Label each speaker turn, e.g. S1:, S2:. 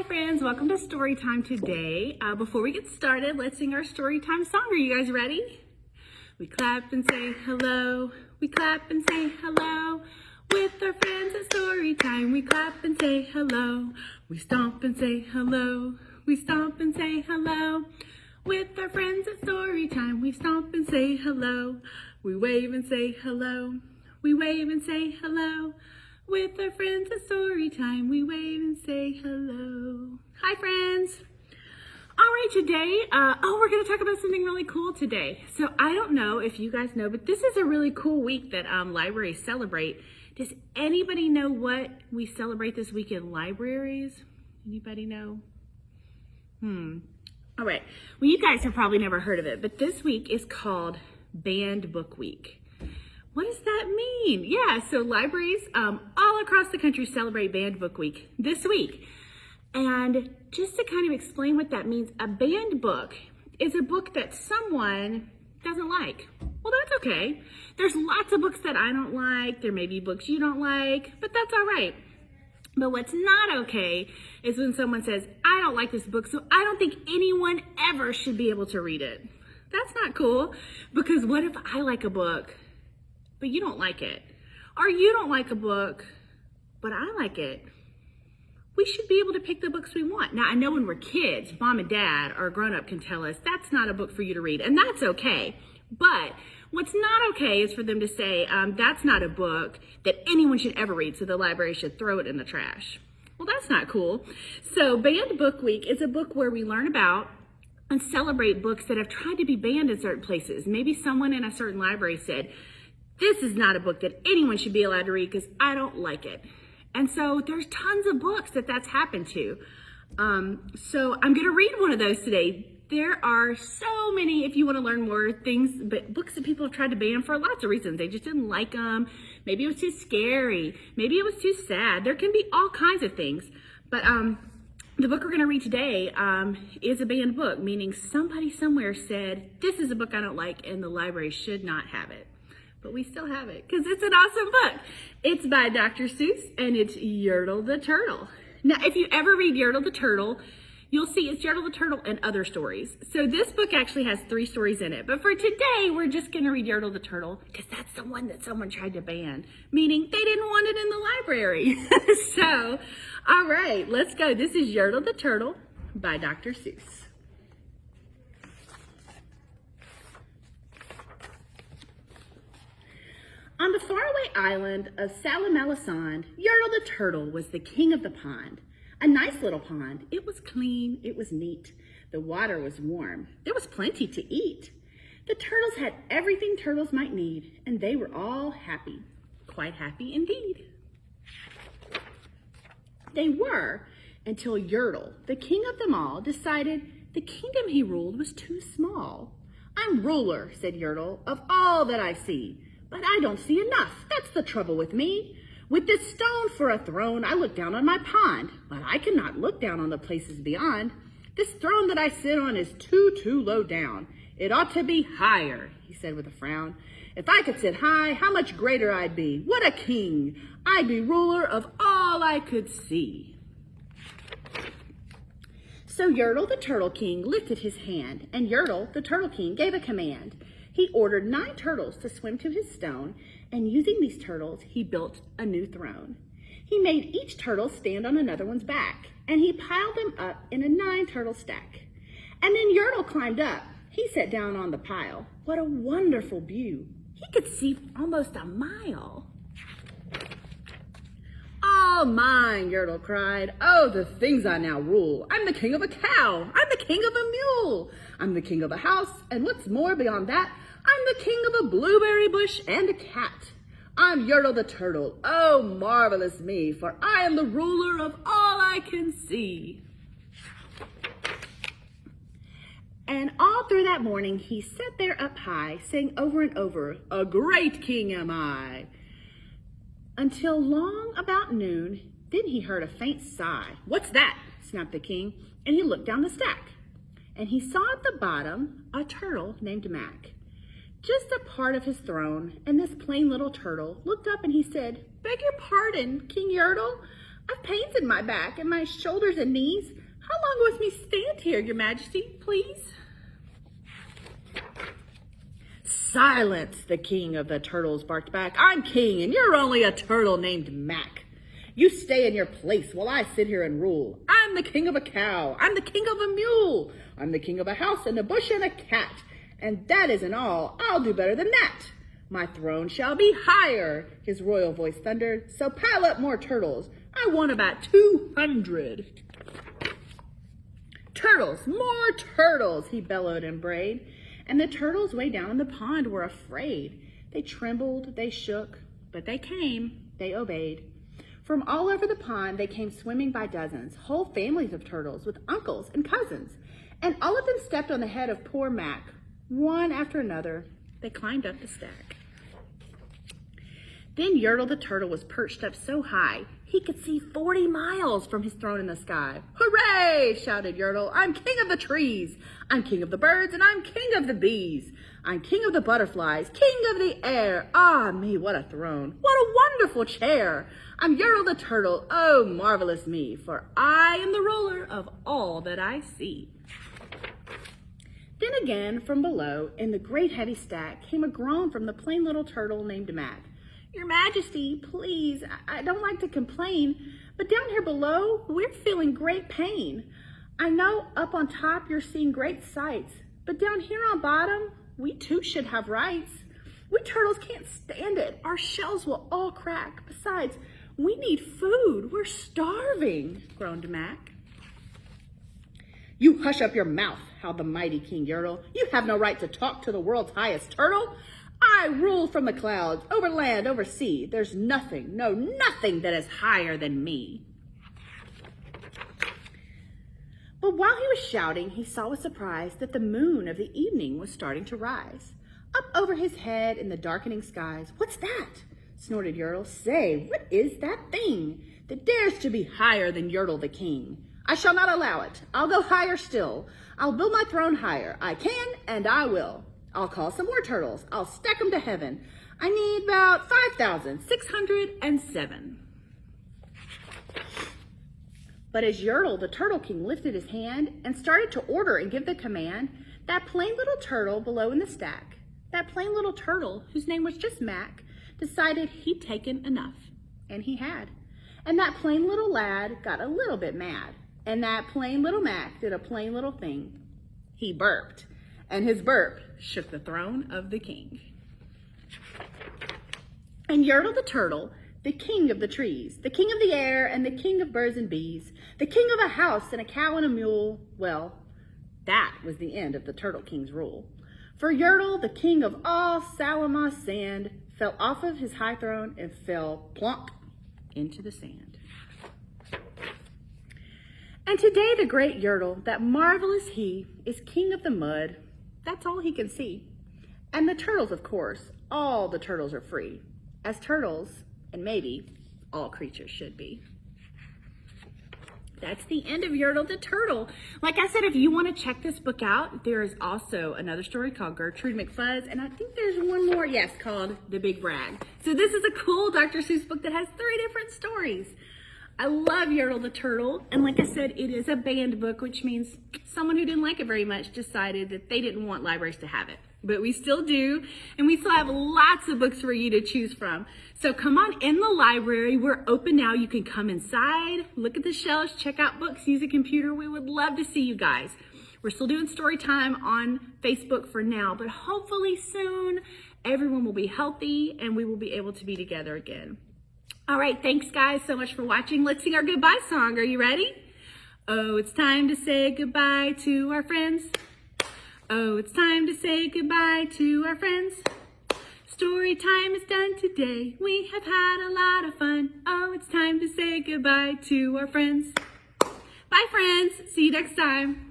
S1: Hi friends, welcome to Storytime today. Before we get started, let's sing our Storytime song. Are you guys ready? We clap and say hello. We clap and say hello. With our friends at Storytime, we clap and say hello. We stomp and say hello. We stomp and say hello. With our friends at Storytime, we stomp and say hello. We wave and say hello. We wave and say hello. With our friends at Storytime, we wave and say hello. Hi, friends. All right, today, we're going to talk about something really cool today. So I don't know if you guys know, but this is a really cool week that libraries celebrate. Does anybody know what we celebrate this week in libraries? Anybody know? All right. Well, you guys have probably never heard of it, but this week is called Banned Book Week. What does that mean? Yeah, so libraries all across the country celebrate Banned Book Week this week. And just to kind of explain what that means, a banned book is a book that someone doesn't like. Well, that's okay. There's lots of books that I don't like. There may be books you don't like, but that's all right. But what's not okay is when someone says, I don't like this book, so I don't think anyone ever should be able to read it. That's not cool, because what if I like a book, but you don't like it? Or you don't like a book, but I like it. We should be able to pick the books we want. Now, I know when we're kids, mom and dad or a grown-up can tell us that's not a book for you to read, and that's okay. But what's not okay is for them to say that's not a book that anyone should ever read, so the library should throw it in the trash. Well, that's not cool. So Banned Book Week is a book where we learn about and celebrate books that have tried to be banned in certain places. Maybe someone in a certain library said, this is not a book that anyone should be allowed to read because I don't like it. And so there's tons of books that's happened to. So I'm going to read one of those today. There are so many, if you want to learn more things, but books that people have tried to ban for lots of reasons. They just didn't like them. Maybe it was too scary. Maybe it was too sad. There can be all kinds of things. But the book we're going to read today is a banned book, meaning somebody somewhere said, this is a book I don't like and the library should not have it. But we still have it because it's an awesome book. It's by Dr. Seuss and it's Yertle the Turtle. Now, if you ever read Yertle the Turtle, you'll see it's Yertle the Turtle and other stories. So this book actually has 3 stories in it. But for today, we're just going to read Yertle the Turtle because that's the one that someone tried to ban, meaning they didn't want it in the library. So, all right, let's go. This is Yertle the Turtle by Dr. Seuss. On the faraway island of Salamalisand, Yertle the Turtle was the king of the pond. A nice little pond. It was clean, it was neat. The water was warm. There was plenty to eat. The turtles had everything turtles might need, and they were all happy. Quite happy indeed. They were, until Yertle, the king of them all, decided the kingdom he ruled was too small. I'm ruler, said Yertle, of all that I see. But I don't see enough. That's the trouble with me. With this stone for a throne, I look down on my pond, but I cannot look down on the places beyond. This throne that I sit on is too low down. It ought to be higher, he said with a frown. If I could sit high, how much greater I'd be. What a king! I'd be ruler of all I could see. So Yertle the Turtle King lifted his hand, and Yertle the Turtle King gave a command. He ordered 9 turtles to swim to his stone, and using these turtles, he built a new throne. He made each turtle stand on another one's back, and he piled them up in a 9-turtle stack. And then Yertle climbed up. He sat down on the pile. What a wonderful view. He could see almost a mile. All mine, Yertle cried. Oh, the things I now rule. I'm the king of a cow. I'm the king of a mule. I'm the king of a house, and what's more beyond that, I'm the king of a blueberry bush and a cat. I'm Yertle the Turtle. Oh, marvelous me, for I am the ruler of all I can see. And all through that morning, he sat there up high, saying over and over, a great king am I. Until long about noon, then he heard a faint sigh. What's that? Snapped the king, and he looked down the stack. And he saw at the bottom a turtle named Mac, just a part of his throne, and this plain little turtle looked up and he said, beg your pardon, King Yertle, I've pains in my back and my shoulders and knees. How long must me stand here, your majesty, please? Silence, the king of the turtles barked back. I'm king and you're only a turtle named Mac. You stay in your place while I sit here and rule. I'm the king of a cow. I'm the king of a mule. I'm the king of a house and a bush and a cat. And that isn't all. I'll do better than that. My throne shall be higher, his royal voice thundered. So pile up more turtles. I want about 200. Turtles, more turtles, he bellowed and brayed. And the turtles way down in the pond were afraid. They trembled, they shook, but they came, they obeyed. From all over the pond, they came swimming by dozens, whole families of turtles with uncles and cousins. And all of them stepped on the head of poor Mac. One after another, they climbed up the stack. Then Yertle the Turtle was perched up so high, he could see 40 miles from his throne in the sky. Hooray, shouted Yertle. I'm king of the trees. I'm king of the birds, and I'm king of the bees. I'm king of the butterflies, king of the air. Ah, me, what a throne. What a wonderful chair. I'm Yertle the Turtle. Oh, marvelous me, for I am the ruler of all that I see. Then again, from below, in the great heavy stack, came a groan from the plain little turtle named Mac. Your Majesty, please, I don't like to complain, but down here below, we're feeling great pain. I know up on top you're seeing great sights, but down here on bottom, we too should have rights. We turtles can't stand it. Our shells will all crack. Besides, we need food. We're starving, groaned Mac. You hush up your mouth, howled the mighty King Yertle. You have no right to talk to the world's highest turtle. I rule from the clouds, over land, over sea. There's nothing, no, nothing that is higher than me. But while he was shouting, he saw with surprise that the moon of the evening was starting to rise. Up over his head in the darkening skies. What's that? Snorted Yertle. Say, what is that thing that dares to be higher than Yertle the king? I shall not allow it. I'll go higher still. I'll build my throne higher. I can and I will. I'll call some more turtles. I'll stack them to heaven. I need about 5,607. But as Yertle, the Turtle King, lifted his hand and started to order and give the command, that plain little turtle below in the stack, that plain little turtle whose name was just Mac, decided he'd taken enough. And he had. And that plain little lad got a little bit mad. And that plain little Mac did a plain little thing. He burped. And his burp shook the throne of the king. And Yertle the Turtle, the king of the trees, the king of the air, and the king of birds and bees, the king of a house and a cow and a mule, well, that was the end of the Turtle King's rule. For Yertle, the king of all Salamas sand, fell off of his high throne and fell plonk into the sand. And today the great Yertle, that marvelous he, is king of the mud. That's all he can see. And the turtles, of course, all the turtles are free, as turtles, and maybe all creatures should be. That's the end of Yertle the Turtle. Like I said, if you want to check this book out, there is also another story called Gertrude McFuzz, and I think there's one more, yes, called The Big Brag. So this is a cool Dr. Seuss book that has 3 different stories. I love Yertle the Turtle, and like I said, it is a banned book, which means someone who didn't like it very much decided that they didn't want libraries to have it. But we still do, and we still have lots of books for you to choose from. So come on in the library. We're open now. You can come inside, look at the shelves, check out books, use a computer. We would love to see you guys. We're still doing story time on Facebook for now, but hopefully soon everyone will be healthy and we will be able to be together again. All right, thanks guys so much for watching. Let's sing our goodbye song. Are you ready? Oh, it's time to say goodbye to our friends. Oh, it's time to say goodbye to our friends. Story time is done today. We have had a lot of fun. Oh, it's time to say goodbye to our friends. Bye, friends. See you next time.